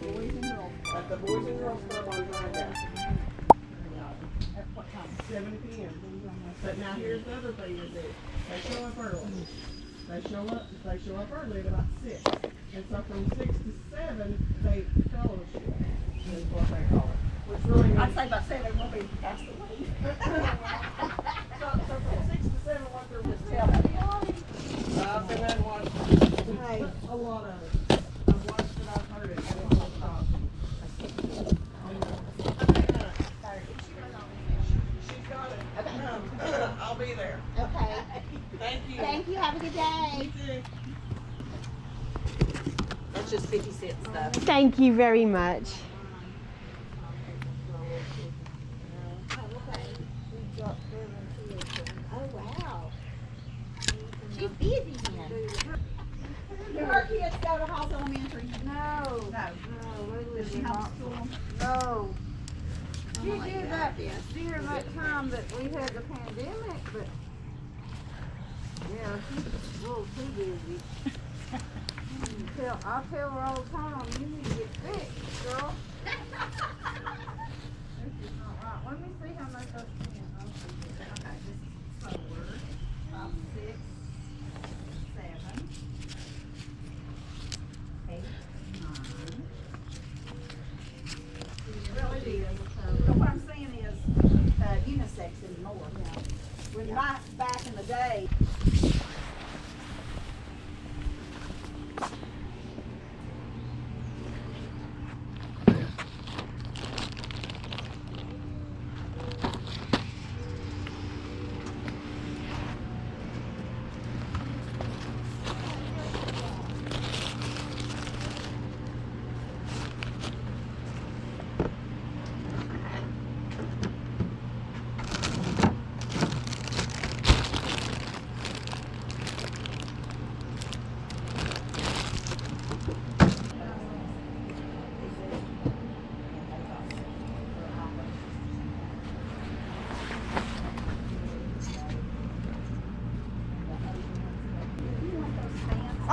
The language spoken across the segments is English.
At the Boys and Girls Club on Friday. At what time? 7 p.m. But now here's the other thing they do. They show up early. They show up early at about 6. And so from 6 to 7, they fellowship, is what they call it. Which really means, I'd say about 7 will be past the week. so from 6 to 7, what they're just telling me. I've been and watched a lot of it. I've watched it, I've heard it, and it's so awesome. She's got it. Okay. I'll be there. Okay. Thank you. Thank you. Have a good day. You too. That's just 50 cent stuff. Thank you very much. Oh, wow. She's busy then. Do her kids go to Halls Elementary? No. Does she homeschool them? No. She Oh my did God, that yes. during that time that we had the pandemic, but yeah, she's a little too busy. I tell her all the time, you need to get fixed, girl. This is not right. Let me see how much I spent. Okay, this is 4, 5, 6, 7, 8, 9. Really is. But what I'm saying is unisex anymore. When back in the day.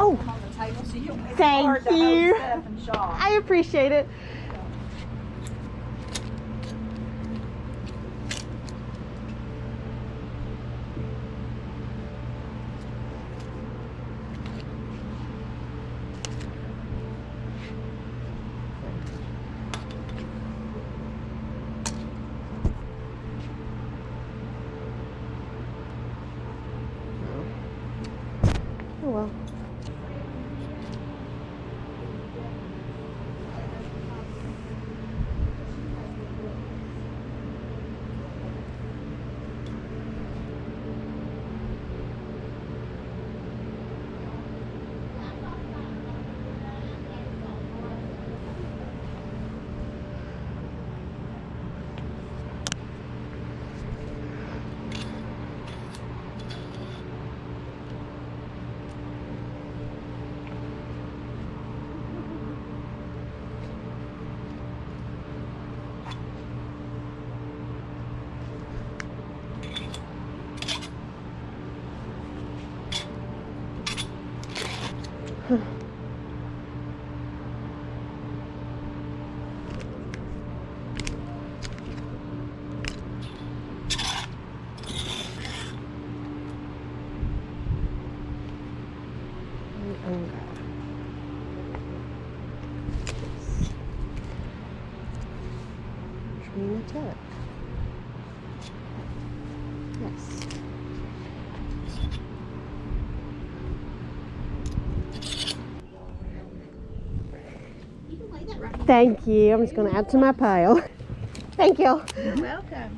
Oh, On the table, so it's thank hard to hold you. stuff and shop. I appreciate it. Oh well. Trina Tech. Yes. You can lay that right here. Thank you. I'm just going to add to my pile. Thank you. You're welcome.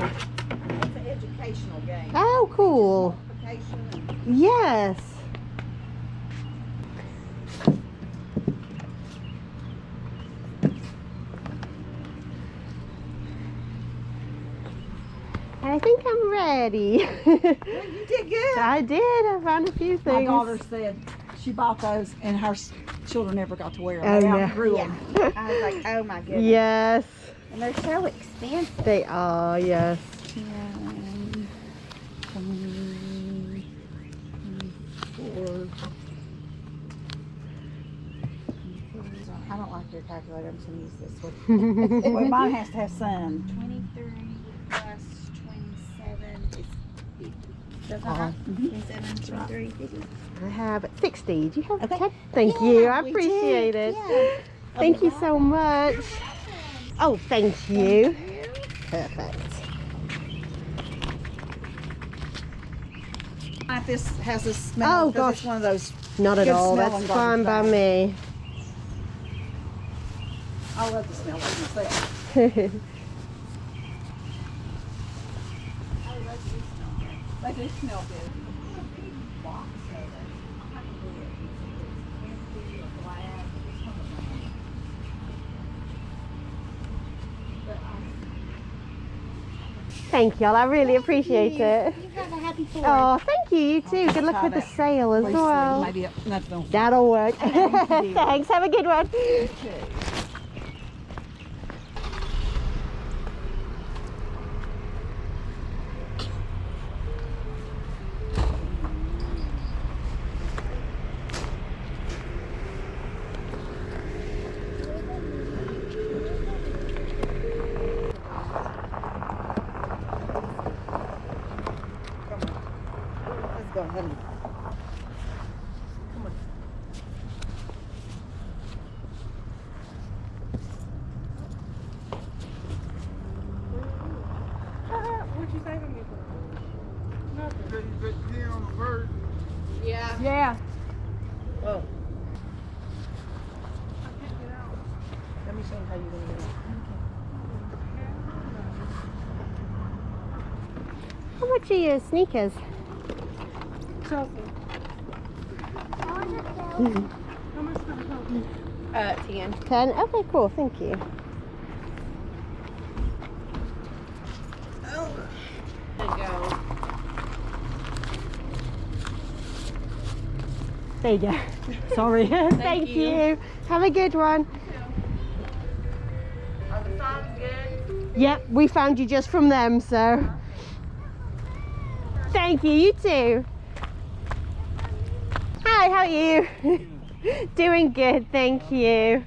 It's an educational game. Oh, cool. Multiplication and Yes. I think I'm ready. well, you did good. I did. I found a few My things. daughter said she bought those and her children never got to wear them. Oh, They no. outgrew Yeah. them. I was like, oh my goodness. Yes, And they're so expensive. they are. Yes. 10, 20, 24. I don't like your calculator. I'm just going to use this one. Well, mine has to have some. 23 plus 27 is 50. That's all Uh-huh. right. 27, 23, 50. I have 60. Do you have Okay. 10? Thank Yeah, you. I we appreciate did. it. Yeah. Thank you so much. Oh, thank you. Perfect. If this has a smell, Oh, 'cause gosh. it's one of those. Not at Good all. smelling That's fine by garbage me. I love the smell of myself. They do smell good. Thank y'all. I really appreciate it. You have a happy 4th. Oh, thank you. You too. Good luck try with the that. sale as well. Maybe nothing. That'll work. Thanks. Have a good one. Let's go, honey. Yeah. Oh. Let me show you how you're gonna get it. How much are your sneakers? 10. 10? Okay, cool. Thank you. There you go. Sorry. Thank you. Have a good one. Are the signs good? Yep, we found you just from them, so. Thank you. You too. Hi, how are you? Doing good, thank you.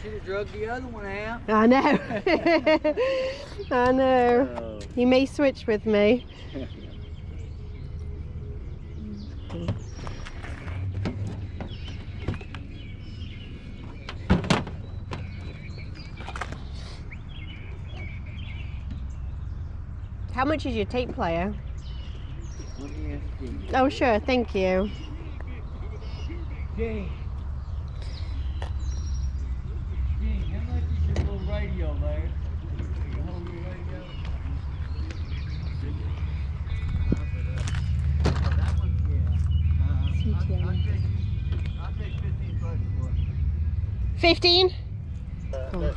Should have drug the other one out. I know. I know. You may switch with me. How much is your tape player? Let me ask you. Oh, sure. Thank you. Jane. Jane, how much is your little radio there? Your home radio? That one? Yeah. I'll take 15 bucks for it. 15? That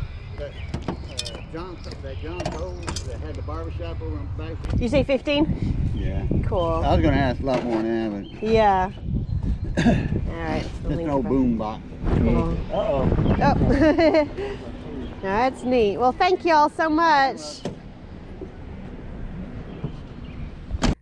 John Cole that had the barbershop over on back. Did you say 15? Yeah. Cool. I was gonna ask a lot more than that, Yeah. but Alright. just an old boom box. Cool. Uh-oh. Oh. That's neat. Well, thank you all so much.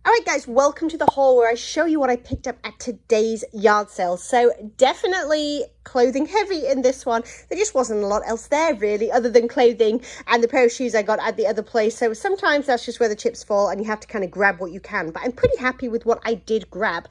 Alright guys, welcome to the haul where I show you what I picked up at today's yard sale. So definitely clothing heavy in this one. There just wasn't a lot else there really, other than clothing and the pair of shoes I got at the other place. So sometimes that's just where the chips fall and you have to kind of grab what you can, but I'm pretty happy with what I did grab.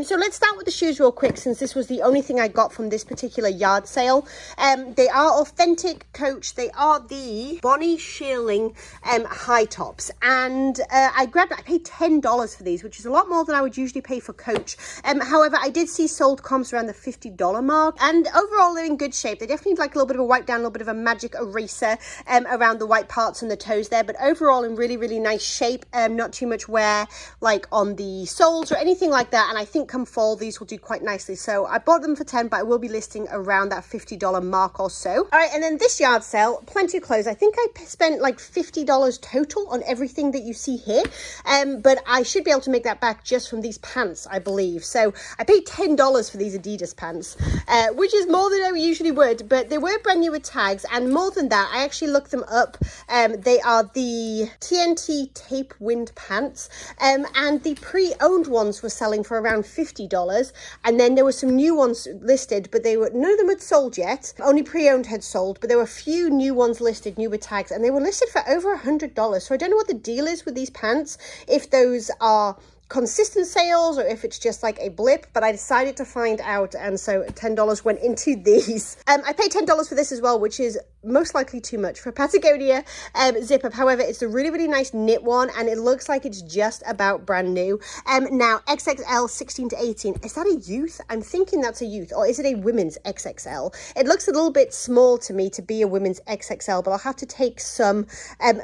So let's start with the shoes real quick, since this was the only thing I got from this particular yard sale. They are authentic Coach. They are the Bonnie Shearling high tops, and I paid $10 for these, which is a lot more than I would usually pay for Coach. However, I did see sold comps around the $50 mark, and overall they're in good shape. They definitely need like a little bit of a wipe down, a little bit of a magic eraser around the white parts and the toes there, but overall in really, really nice shape. Not too much wear like on the soles or anything like that, and I think come fall these will do quite nicely. So I bought them for 10, but I will be listing around that $50 mark or so. All right, and then this yard sale, plenty of clothes. I think I spent like $50 total on everything that you see here, but I should be able to make that back just from these pants, I believe. So I paid $10 for these Adidas pants, which is more than I usually would, but they were brand new with tags, and more than that, I actually looked them up. They are the TNT tape wind pants, and the pre-owned ones were selling for around $50, and then there were some new ones listed, but none of them had sold yet. Only pre-owned had sold, but there were a few new ones listed, new with tags, and they were listed for over $100. So I don't know what the deal is with these pants, if those are consistent sales or if it's just like a blip, but I decided to find out, and so $10 went into these. I paid $10 for this as well, which is most likely too much for Patagonia zip up. However, it's a really, really nice knit one, and it looks like it's just about brand new. Now XXL 16 to 18, is that a youth? I'm thinking that's a youth, or is it a women's XXL? It looks a little bit small to me to be a women's XXL, but I'll have to take some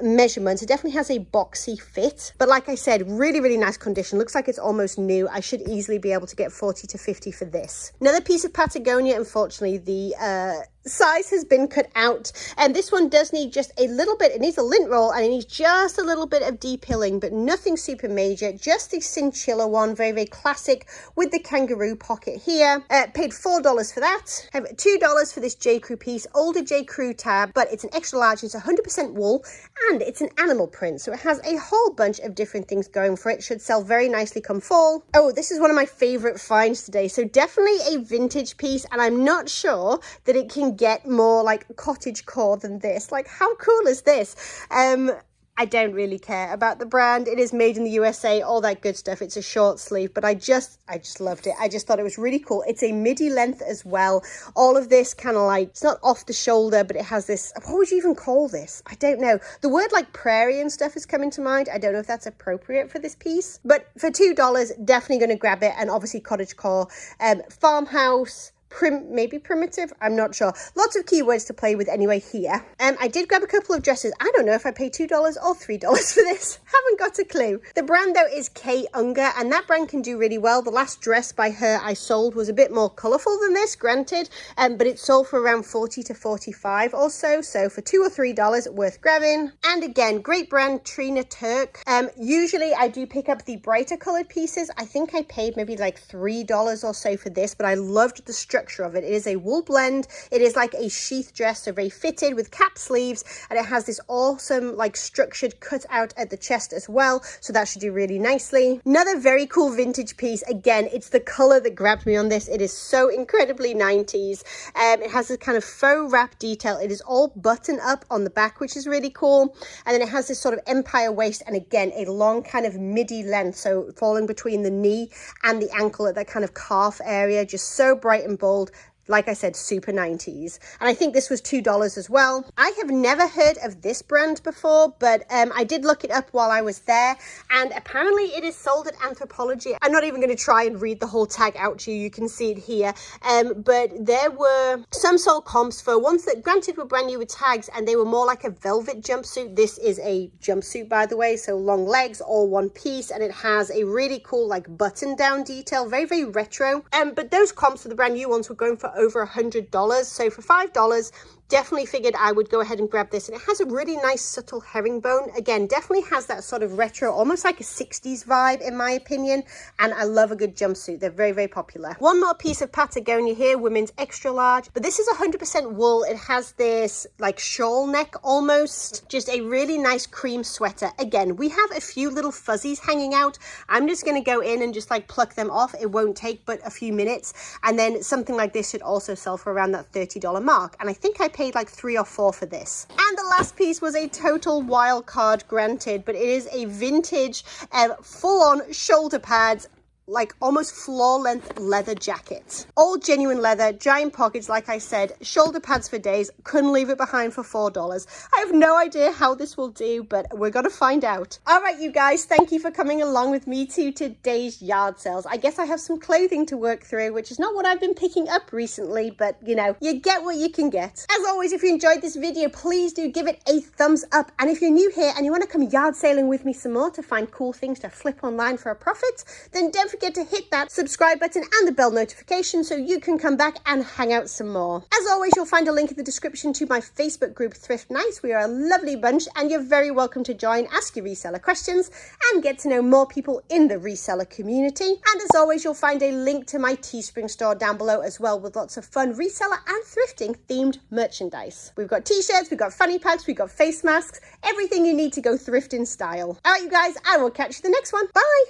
measurements. It definitely has a boxy fit, but like I said, really, really nice condition. Looks like it's almost new. I should easily be able to get 40 to 50 for this. Another piece of Patagonia, unfortunately, the size has been cut out, and this one does need just a little bit. It needs a lint roll, and it needs just a little bit of depilling, but nothing super major. Just the cinchilla one, very, very classic with the kangaroo pocket here. Paid $4 for that. I have $2 for this J. Crew piece, older J. Crew tab, but it's an extra large. It's 100% wool, and it's an animal print, so it has a whole bunch of different things going for it. Should sell very nicely come fall. Oh, this is one of my favorite finds today. So definitely a vintage piece, and I'm not sure that it can get more like cottage core than this. Like, how cool is this? I don't really care about the brand. It is made in the USA, all that good stuff. It's a short sleeve, but I just loved it. I just thought it was really cool. It's a midi length as well. All of this kind of like, it's not off the shoulder, but it has this, what would you even call this? I don't know. The word like prairie and stuff is coming to mind. I don't know if that's appropriate for this piece, but for $2, definitely going to grab it. And obviously cottage core, farmhouse, maybe primitive, I'm not sure. Lots of keywords to play with anyway here. I did grab a couple of dresses. I don't know if I paid $2 or $3 for this. Haven't got a clue. The brand though is Kay Unger, and that brand can do really well. The last dress by her I sold was a bit more colourful than this, granted, but it sold for around 40 to 45 or so. So for $2 or $3, worth grabbing. And again, great brand, Trina Turk. Usually I do pick up the brighter coloured pieces. I think I paid maybe like $3 or so for this, but I loved the structure of it. It is a wool blend. It is like a sheath dress, so very fitted with cap sleeves, and it has this awesome like structured cut out at the chest as well, so that should do really nicely. Another very cool vintage piece. Again, it's the color that grabbed me on this. It is so incredibly 90s. It has this kind of faux wrap detail. It is all button up on the back, which is really cool, and then it has this sort of empire waist, and again a long kind of midi length, so falling between the knee and the ankle at that kind of calf area. Just so bright and bold. Like I said, super 90s. And I think this was $2 as well. I have never heard of this brand before, but I did look it up while I was there, and apparently it is sold at Anthropologie. I'm not even going to try and read the whole tag out to you. You can see it here. But there were some sold comps for ones that granted were brand new with tags, and they were more like a velvet jumpsuit. This is a jumpsuit, by the way, so long legs, all one piece, and it has a really cool like button down detail, very, very retro. But those comps for the brand new ones were going for over $100. So for $5, definitely figured I would go ahead and grab this. And it has a really nice subtle herringbone. Again, definitely has that sort of retro, almost like a 60s vibe in my opinion. And I love a good jumpsuit. They're very, very popular. One more piece of Patagonia here, women's extra large, but this is 100% wool. It has this like shawl neck almost, just a really nice cream sweater. Again, we have a few little fuzzies hanging out. I'm just going to go in and just like pluck them off. It won't take but a few minutes. And then something like this should also sell for around that $30 mark. And I think I paid like 3 or 4 for this. And the last piece was a total wild card, granted, but it is a vintage full-on shoulder pads, like almost floor length leather jacket. All genuine leather, giant pockets, like I said, shoulder pads for days. Couldn't leave it behind for $4. I have no idea how this will do, but we're gonna find out. All right, you guys, thank you for coming along with me to today's yard sales. I guess I have some clothing to work through, which is not what I've been picking up recently, but you know, you get what you can get. As always, if you enjoyed this video, please do give it a thumbs up. And if you're new here and you want to come yard sailing with me some more to find cool things to flip online for a profit, then don't forget to hit that subscribe button and the bell notification so you can come back and hang out some more. As always, you'll find a link in the description to my Facebook group, Thrift Nice. We are a lovely bunch and you're very welcome to join, ask your reseller questions and get to know more people in the reseller community. And as always, you'll find a link to my Teespring store down below as well, with lots of fun reseller and thrifting themed merchandise. We've got t-shirts, we've got fanny packs, we've got face masks, everything you need to go thrift in style. All right, you guys, I will catch you the next one. Bye.